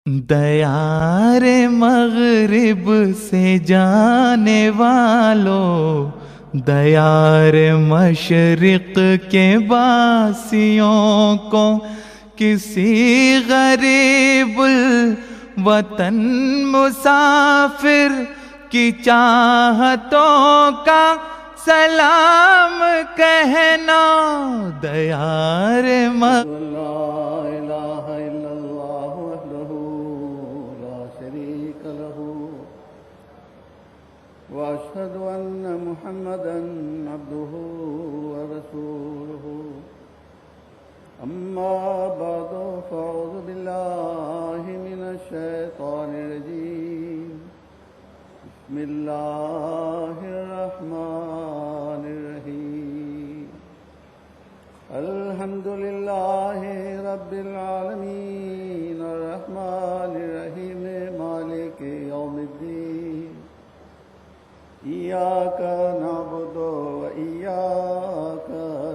دیار مغرب سے جانے والوں، دیار مشرق کے باسیوں کو کسی غریب الوطن مسافر کی چاہتوں کا سلام کہنا۔ دیار لا الہ الا اللہ وحدہ لا شریک لہ واشہد ان محمدا عبدہ ورسولہ اما بعد فاعوذ باللہ من الشیطان الرجیم بسم اللہ الرحمن الرحیم الحمد للہ رب العالمین الرحمن الرحیم مالک یوم الدین ایاک نعبد و ایاک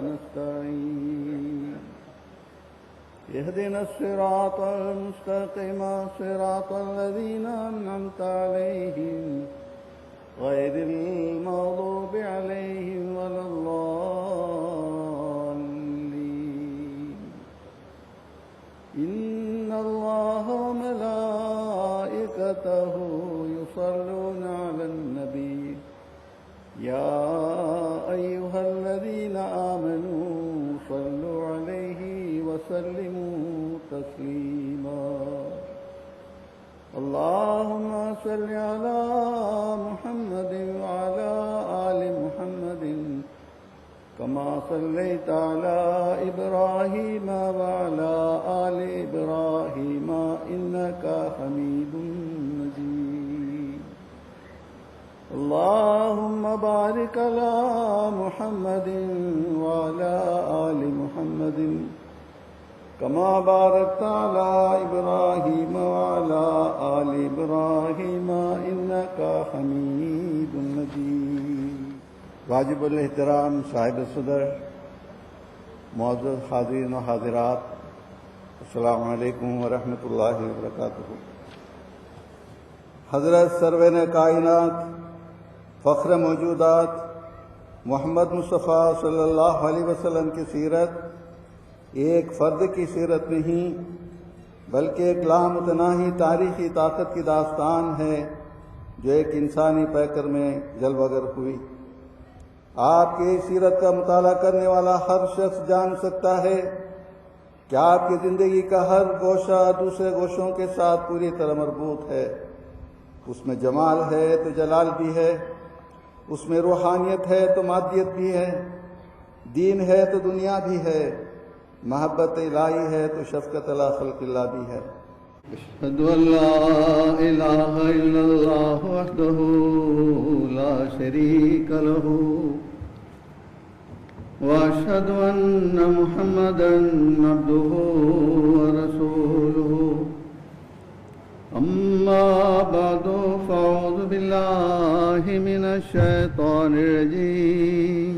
نستعین اہدنا الصراط المستقیم صراط الذین انعمت علیہم غیر المغضوب علیہم ولا إن الله وملائكته يصلون على النبي يا أيها الذين آمنوا صلوا عليه وسلموا تسليما اللهم صل على محمد وعلى آل محمد كما صليت على إبراهيم وعلى آل إبراهيم إنك حميد مجيد اللهم بارك على محمد وعلى آل محمد كما باركت على إبراهيم وعلى آل إبراهيم إنك حميد مجيد واجب الاحترام صاحب صدر، معزز حاضرین و حاضرات، السلام علیکم ورحمۃ اللہ وبرکاتہ۔ حضرت سرور کائنات، فخر موجودات محمد مصطفیٰ صلی اللہ علیہ وسلم کی سیرت ایک فرد کی سیرت نہیں بلکہ ایک لامتناہی تاریخی طاقت کی داستان ہے جو ایک انسانی پیکر میں جلوہ گر ہوئی۔ آپ کی سیرت کا مطالعہ کرنے والا ہر شخص جان سکتا ہے کہ آپ کی زندگی کا ہر گوشہ دوسرے گوشوں کے ساتھ پوری طرح مربوط ہے۔ اس میں جمال ہے تو جلال بھی ہے، اس میں روحانیت ہے تو مادیت بھی ہے، دین ہے تو دنیا بھی ہے، محبت الہی ہے تو شفقت الی خلق اللہ بھی ہے۔ اشہد ان لا الہ الا اللہ وحدہ لا شریک لہ واشہد ان محمدا عبدہ ورسولہ اما بعد فاعوذ باللہ من الشیطان الرجیم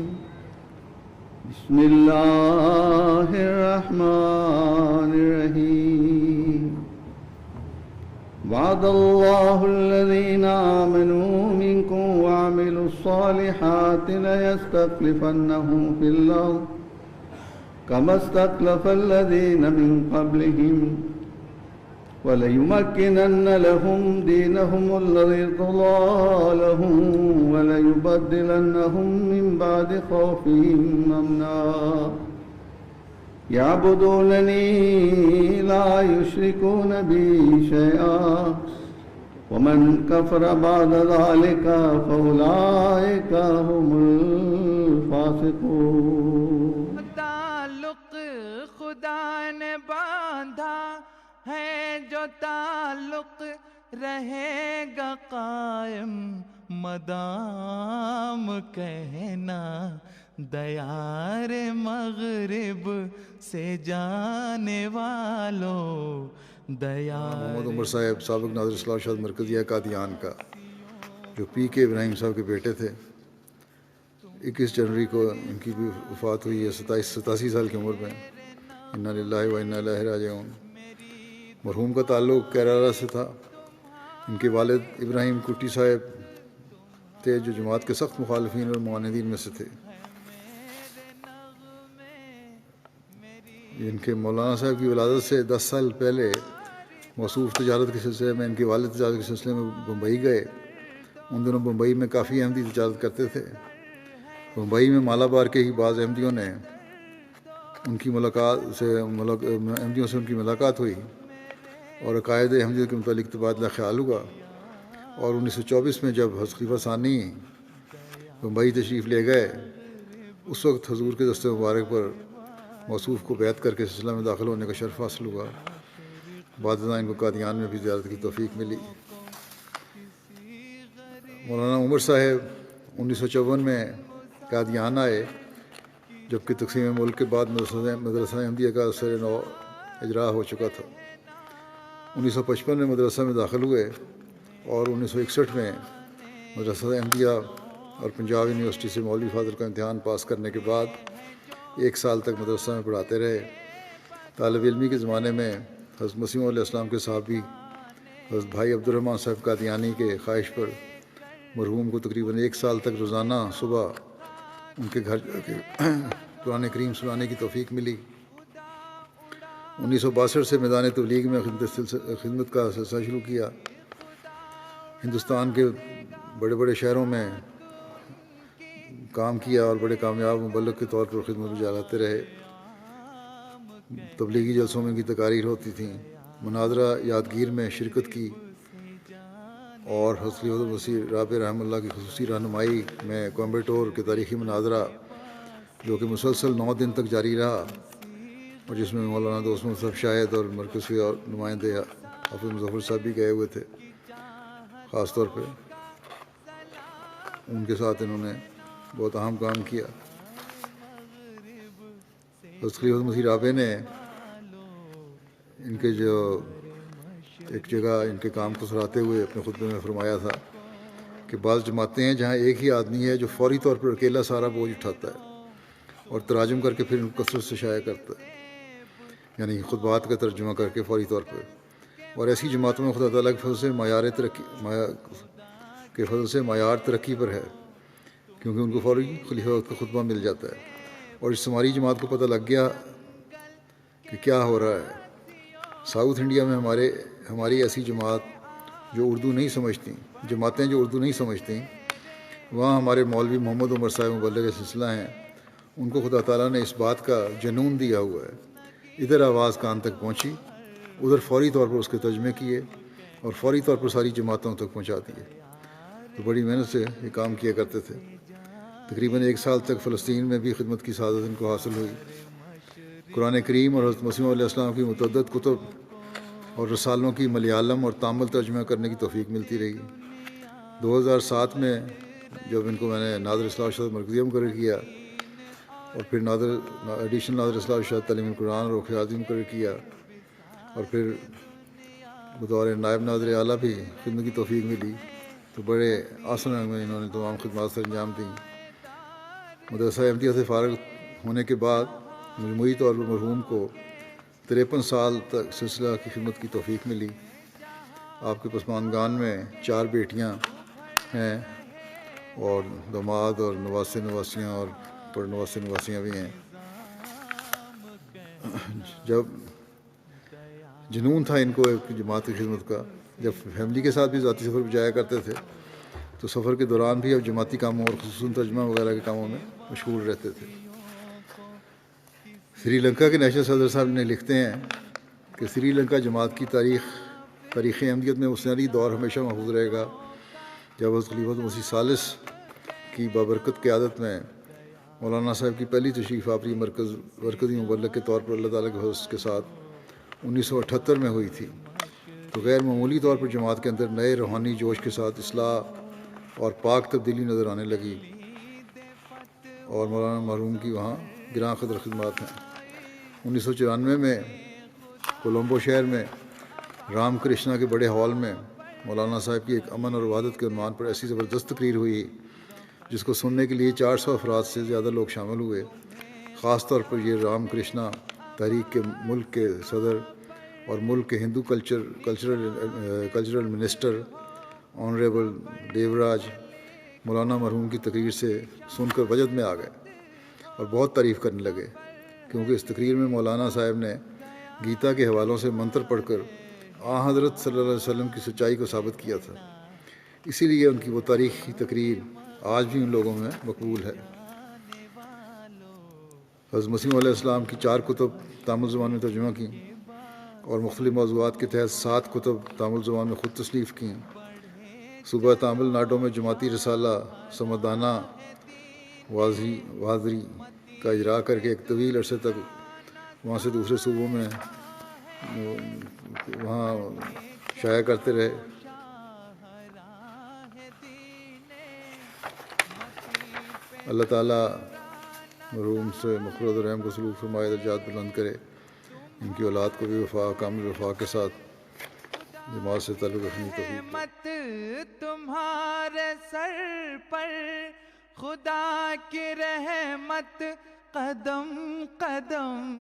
بسم اللہ الرحمن الرحیم وعد اللہ الذین آمنوا منکم وعملوا الصالحات لیستخلفنہم فی الارض کما استخلف الذین من قبلہم وَلَيُمَكِّنَنَّ لَهُمْ دِينَهُمُ الَّذِي ارْتَضَىٰ لَهُمْ وَلَيُبَدِّلَنَّهُم مِّن بَعْدِ خَوْفِهِمْ أَمْنًا يَعْبُدُونَنِي لَا يُشْرِكُونَ بِي شَيْئًا وَمَن كَفَرَ بَعْدَ ذَلِكَ فَأُولَٰئِكَ هُمُ الْفَاسِقُونَ۔ تعلق خدا نے باندھا ہے جو تعلق رہے گا قائم مدام کہنا۔ دیار مغرب سے جانے والوں، دیار محمد عمر صاحب سابق ناظر اصلاح شاذ مرکزیہ قادیان کا، جو پی کے ابراہیم صاحب کے بیٹے تھے، 21 جنوری کو ان کی بھی وفات ہوئی ہے 87 سال کی عمر میں۔ انا للہ و انا الیہ راجعون۔ مرحوم کا تعلق کیرالہ سے تھا۔ ان کے والد ابراہیم کٹی صاحب تھے جو جماعت کے سخت مخالفین اور معاندین میں سے تھے۔ ان کے مولانا صاحب کی ولادت سے 10 سال پہلے موصوف تجارت کے سلسلے میں ان کے والد تجارت کے سلسلے میں بمبئی گئے۔ ان دنوں بمبئی میں کافی احمدی تجارت کرتے تھے۔ بمبئی میں مالابار کے ہی بعض احمدیوں نے ان کی احمدیوں سے ان کی ملاقات ہوئی اور عقائد احمدیوں کے متعلق تبادلہ خیال ہوا، اور 1924 میں جب حضرت خلیفہ ثانی بمبئی تشریف لے گئے، اس وقت حضور کے دست مبارک پر موصوف کو بیعت کر کے سلسلہ میں داخل ہونے کا شرف حاصل ہوا۔ بعد ازاں ان کو قادیان میں بھی زیارت کی توفیق ملی۔ مولانا عمر صاحب 1954 میں قادیان آئے، جبکہ تقسیم ملک کے بعد مدرسہ احمدیہ کا سر نو اجرا ہو چکا تھا۔ 1955 میں مدرسہ میں داخل ہوئے اور 1961 میں مدرسہ احمدیہ اور پنجاب یونیورسٹی سے مولوی فاضل کا امتحان پاس کرنے کے بعد 1 سال تک مدرسہ میں پڑھاتے رہے۔ طالب علمی کے زمانے میں حضرت مسیح علیہ السلام کے صحابی حضرت بھائی عبد الرحمن صاحب قادیانی کے خواہش پر مرحوم کو تقریباً 1 سال تک روزانہ صبح ان کے گھر جا کے قرآن کریم سنانے کی توفیق ملی۔ 1962 سے میدان تبلیغ میں خدمت کا سلسلہ شروع کیا۔ ہندوستان کے بڑے بڑے شہروں میں کام کیا اور بڑے کامیاب مبلغ کے طور پر خدمت میں جاتے رہے۔ تبلیغی جلسوں میں ان کی تقاریر ہوتی تھیں، مناظرہ یادگیر میں شرکت کی، اور حضرت مسیح رابع رحمہ اللہ کی خصوصی رہنمائی میں کوئمبٹور کے تاریخی مناظرہ جو کہ مسلسل 9 دن تک جاری رہا، اور جس میں مولانا دوست محمد صاحب شاہد اور مرکزی اور نمائندے حافظ مظفر صاحب بھی گئے ہوئے تھے۔ خاص طور پہ ان کے ساتھ انہوں نے بہت اہم کام کیا۔ حضرت خلیفہ مسیح رابع نے ان کے جو ایک جگہ ان کے کام کو سراہتے ہوئے اپنے خطبے میں فرمایا تھا کہ بعض جماعتیں ہیں جہاں ایک ہی آدمی ہے جو فوری طور پر اکیلا سارا بوجھ اٹھاتا ہے اور تراجم کر کے پھر ان کو کثرت سے شائع کرتا ہے، یعنی خطبات کا ترجمہ کر کے فوری طور پر۔ اور ایسی جماعتوں میں خدا تعالیٰ کے فضل سے معیار ترقی پر ہے، کیونکہ ان کو فوری خلیفہ وقت کا خطبہ مل جاتا ہے، اور اجتماعی جماعت کو پتہ لگ گیا کہ کیا ہو رہا ہے۔ ساؤتھ انڈیا میں ہماری ایسی جماعتیں جو اردو نہیں سمجھتیں، وہاں ہمارے مولوی محمد عمر صاحب مبلغ سلسلہ ہیں، ان کو خدا تعالیٰ نے اس بات کا جنون دیا ہوا ہے، ادھر آواز کان تک پہنچی، ادھر فوری طور پر اس کے ترجمے کیے اور فوری طور پر ساری جماعتوں تک پہنچا دیے۔ تو بڑی محنت سے یہ کام کیا کرتے تھے۔ تقریباً 1 سال تک فلسطین میں بھی خدمت کی سعادت ان کو حاصل ہوئی۔ قرآن کریم اور حضرت مسیح علیہ السلام کی متعدد کتب اور رسالوں کی ملیالم اور تامل ترجمہ کرنے کی توفیق ملتی رہی۔ 2007 میں جب ان کو میں نے ناظر اصلاح ارشاد مرکزیہ مقرر کیا اور پھر ایڈیشنل ناظر اصلاح ارشاد تعلیم القرآن اور رخ اعظم مقرر کیا، اور پھر بطور نائب ناظر اعلیٰ بھی خدمت کی توفیق ملی، تو بڑے آسان رنگ میں انہوں نے تمام خدمات سر انجام دیں۔ مدرسہ احمدیہ سے فارغ ہونے کے بعد مجموعی طور پر مرحوم کو 53 سال تک سلسلہ کی خدمت کی توفیق ملی۔ آپ کے پسماندگان میں 4 بیٹیاں ہیں اور داماد اور نواسیاں اور نواسیاں بھی ہیں۔ جب جنون تھا ان کو ایک جماعت کی خدمت کا، جب فیملی کے ساتھ بھی ذاتی سفر پہ جایا کرتے تھے، تو سفر کے دوران بھی اب جماعتی کاموں اور خصوصاً ترجمہ وغیرہ کے کاموں میں مشغول رہتے تھے۔ سری لنکا کے نیشنل صدر صاحب نے لکھتے ہیں کہ سری لنکا جماعت کی تاریخ احمدیت میں مسنری دور ہمیشہ محفوظ رہے گا، جب حضرت خلیفہ مسیح ثالث کی بابرکت قیادت میں مولانا صاحب کی پہلی تشریف آوری مرکزی مبلغ کے طور پر اللہ تعالیٰ کے فضل کے ساتھ 1978 میں ہوئی تھی، تو غیر معمولی طور پر جماعت کے اندر نئے روحانی جوش کے ساتھ اصلاح اور پاک تبدیلی نظر آنے لگی، اور مولانا مرحوم کی وہاں گراں قدر خدمات ہیں۔ 1994 میں کولمبو شہر میں رام کرشنا کے بڑے ہال میں مولانا صاحب کی ایک امن اور وحدت کے عنوان پر ایسی زبردست تقریر ہوئی جس کو سننے کے لیے 400 افراد سے زیادہ لوگ شامل ہوئے۔ خاص طور پر یہ رام کرشنا تحریک کے ملک کے صدر اور ملک کے ہندو کلچرل منسٹر آنریبل دیوراج مولانا مرحوم کی تقریر سے سن کر وجد میں آ گئے اور بہت تعریف کرنے لگے، کیونکہ اس تقریر میں مولانا صاحب نے گیتا کے حوالوں سے منتر پڑھ کر حضرت صلی اللہ علیہ وسلم کی سچائی کو ثابت کیا تھا۔ اسی لیے ان کی وہ تاریخی تقریر آج بھی ان لوگوں میں مقبول ہے۔ حضرت مسیح علیہ السلام کی 4 کتب تامل زبان میں ترجمہ کیں اور مختلف موضوعات کے تحت 7 کتب تامل زبان میں خود تصنیف کیں۔ صوبہ تامل ناڈو میں جماعتی رسالہ سمدانا وادری کا اجرا کر کے ایک طویل عرصے تک وہاں سے دوسرے صوبوں میں وہاں شائع کرتے رہے۔ اللہ تعالیٰ مرحوم سے مغفرت و رحم کو سلوک فرمائے، درجات بلند کرے، ان کی اولاد کو بھی کامل وفا کے ساتھ جماعت سے تعلق رکھنے کی توفیق دے۔ رحمت تمہارے سر پر، خدا کی رحمت قدم قدم